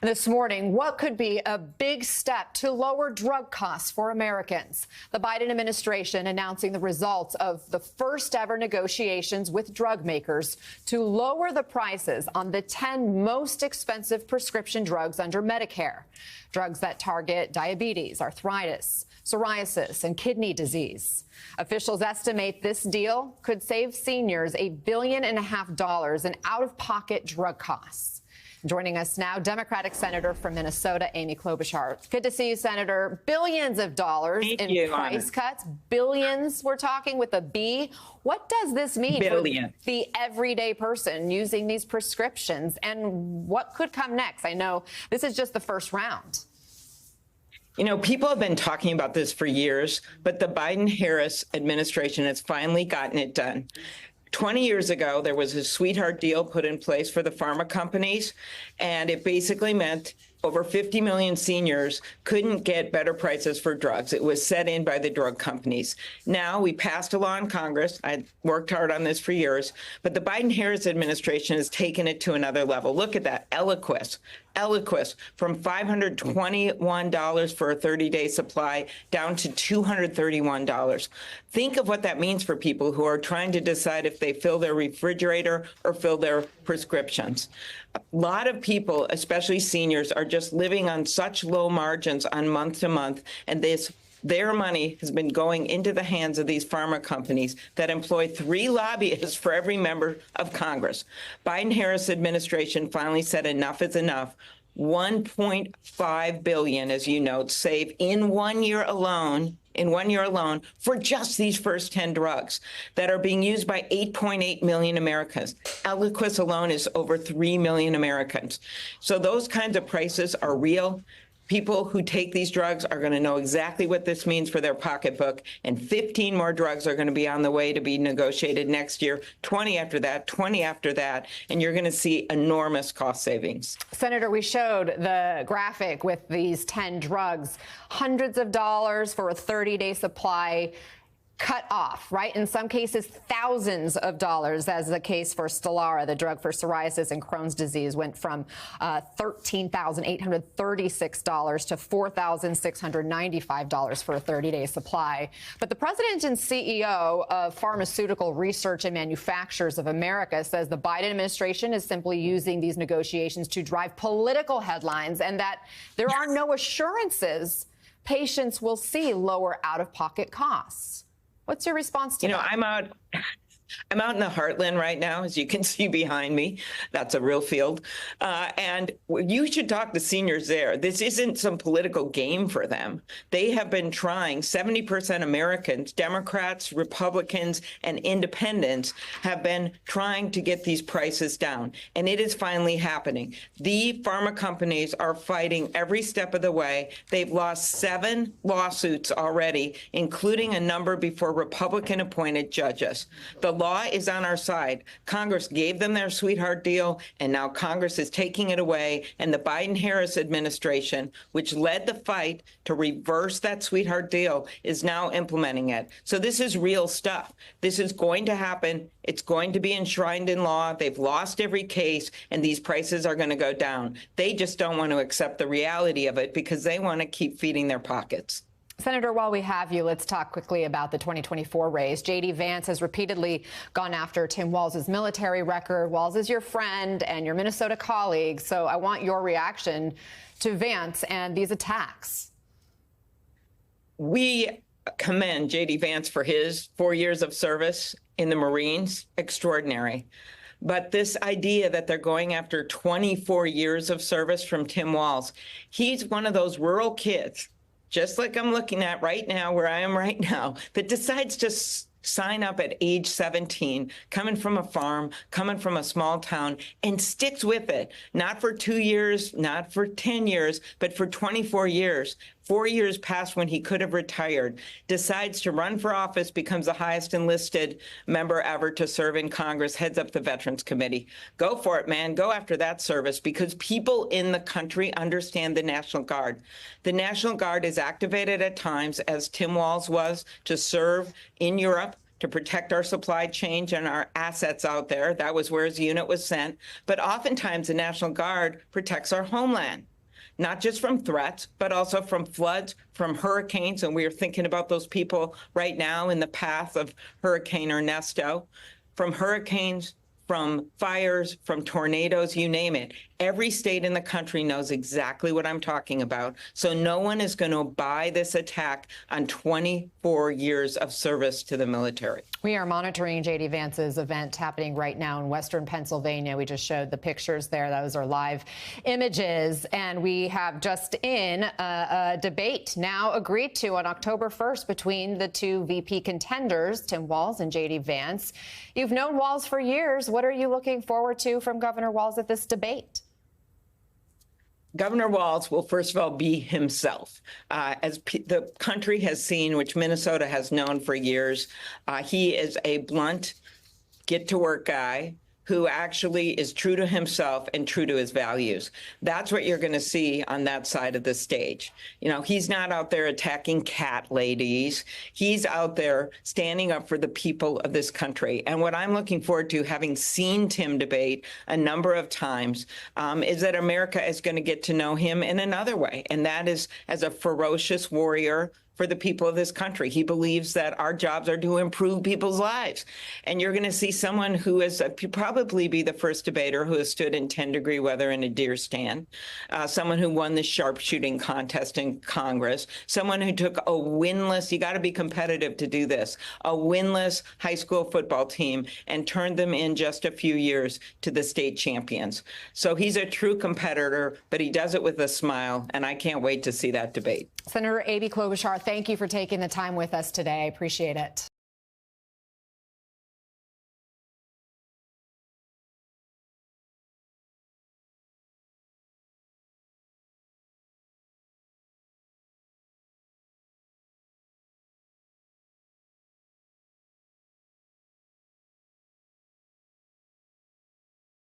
And this morning, what could be a big step to lower drug costs for Americans? The Biden administration announcing the results of the first ever negotiations with drug makers to lower the prices on the 10 most expensive prescription drugs under Medicare. Drugs that target diabetes, arthritis, psoriasis, and kidney disease. Officials estimate this deal could save seniors $1.5 billion in out-of-pocket drug costs. Joining us now, Democratic Senator from Minnesota, Amy Klobuchar. Good to see you, Senator. Billions of dollars in price cuts. Billions, we're talking with a B. What does this mean for the everyday person using these prescriptions, and what could come next? I know this is just the first round. You know, people have been talking about this for years, but the Biden-Harris administration has finally gotten it done. 20 years ago, there was a sweetheart deal put in place for the pharma companies, and it basically meant over 50 million seniors couldn't get better prices for drugs. It was set in by the drug companies. Now, we passed a law in Congress. I worked hard on this for years, but the Biden-Harris administration has taken it to another level. Look at that, Eliquis from $521 for a 30-day supply down to $231. Think of what that means for people who are trying to decide if they fill their refrigerator or fill their prescriptions. A lot of people, especially seniors, are just living on such low margins on month to month, and their money has been going into the hands of these pharma companies that employ 3 lobbyists for every member of Congress. Biden-Harris administration finally said enough is enough. $1.5 billion, as you note, saved in 1 year alone. For just these first 10 drugs that are being used by 8.8 million Americans. Eliquis alone is over 3 million Americans. So those kinds of prices are real. People who take these drugs are going to know exactly what this means for their pocketbook, and 15 more drugs are going to be on the way to be negotiated next year, 20 after that, 20 after that, and you're going to see enormous cost savings. Senator, we showed the graphic with these 10 drugs, hundreds of dollars for a 30-day supply. Cut off, right? In some cases, thousands of dollars, as the case for Stelara, the drug for psoriasis and Crohn's disease, went from $13,836 to $4,695 for a 30-day supply. But the president and CEO of Pharmaceutical Research and Manufacturers of America says the Biden administration is simply using these negotiations to drive political headlines, and that there are no assurances patients will see lower out-of-pocket costs. What's your response to that? I'm out in the heartland right now, as you can see behind me. That's a real field. And you should talk to seniors there. This isn't some political game for them. They have been trying. 70% Americans, Democrats, Republicans, and independents have been trying to get these prices down. And it is finally happening. The pharma companies are fighting every step of the way. They've lost 7 lawsuits already, including a number before Republican-appointed judges. The law is on our side. Congress gave them their sweetheart deal, and now Congress is taking it away. And the Biden-Harris administration, which led the fight to reverse that sweetheart deal, is now implementing it. So this is real stuff. This is going to happen. It's going to be enshrined in law. They've lost every case, and these prices are going to go down. They just don't want to accept the reality of it because they want to keep feeding their pockets. Senator, while we have you, let's talk quickly about the 2024 race. J.D. Vance has repeatedly gone after Tim Walz's military record. Walz is your friend and your Minnesota colleague, so I want your reaction to Vance and these attacks. We commend J.D. Vance for his 4 years of service in the Marines. Extraordinary. But this idea that they're going after 24 years of service from Tim Walz, he's one of those rural kids, just like I'm looking at right now, where I am right now, that decides to sign up at age 17, coming from a farm, coming from a small town, and sticks with it. Not for 2 years, not for 10 years, but for 24 years. 4 years past when he could have retired, decides to run for office, becomes the highest enlisted member ever to serve in Congress, heads up the Veterans Committee. Go for it, man. Go after that service, because people in the country understand the National Guard. The National Guard is activated at times, as Tim Walz was, to serve in Europe, to protect our supply chain and our assets out there. That was where his unit was sent. But oftentimes the National Guard protects our homeland, not just from threats, but also from floods, from hurricanes. And we are thinking about those people right now in the path of Hurricane Ernesto, from hurricanes, from fires, from tornadoes, you name it. Every state in the country knows exactly what I'm talking about. So no one is going to buy this attack on 24 years of service to the military. We are monitoring J.D. Vance's event happening right now in Western Pennsylvania. We just showed the pictures there. Those are live images. And we have just in a debate now agreed to on October 1st between the two VP contenders, Tim Walz and J.D. Vance. You've known Walz for years. What are you looking forward to from Governor Walz at this debate? Governor Walz will, first of all, be himself. The country has seen, which Minnesota has known for years, he is a blunt, get-to-work guy who actually is true to himself and true to his values. That's what you're going to see on that side of the stage. You know, he's not out there attacking cat ladies. He's out there standing up for the people of this country. And what I'm looking forward to, having seen Tim debate a number of times, is that America is going to get to know him in another way. And that is as a ferocious warrior for the people of this country. He believes that our jobs are to improve people's lives. And you're going to see someone who is probably be the first debater who has stood in 10-degree weather in a deer stand, someone who won the sharpshooting contest in Congress, someone who took a winless, you got to be competitive to do this, a winless high school football team and turned them in just a few years to the state champions. So he's a true competitor, but he does it with a smile, and I can't wait to see that debate. Senator Amy Klobuchar, thank you for taking the time with us today. I appreciate it.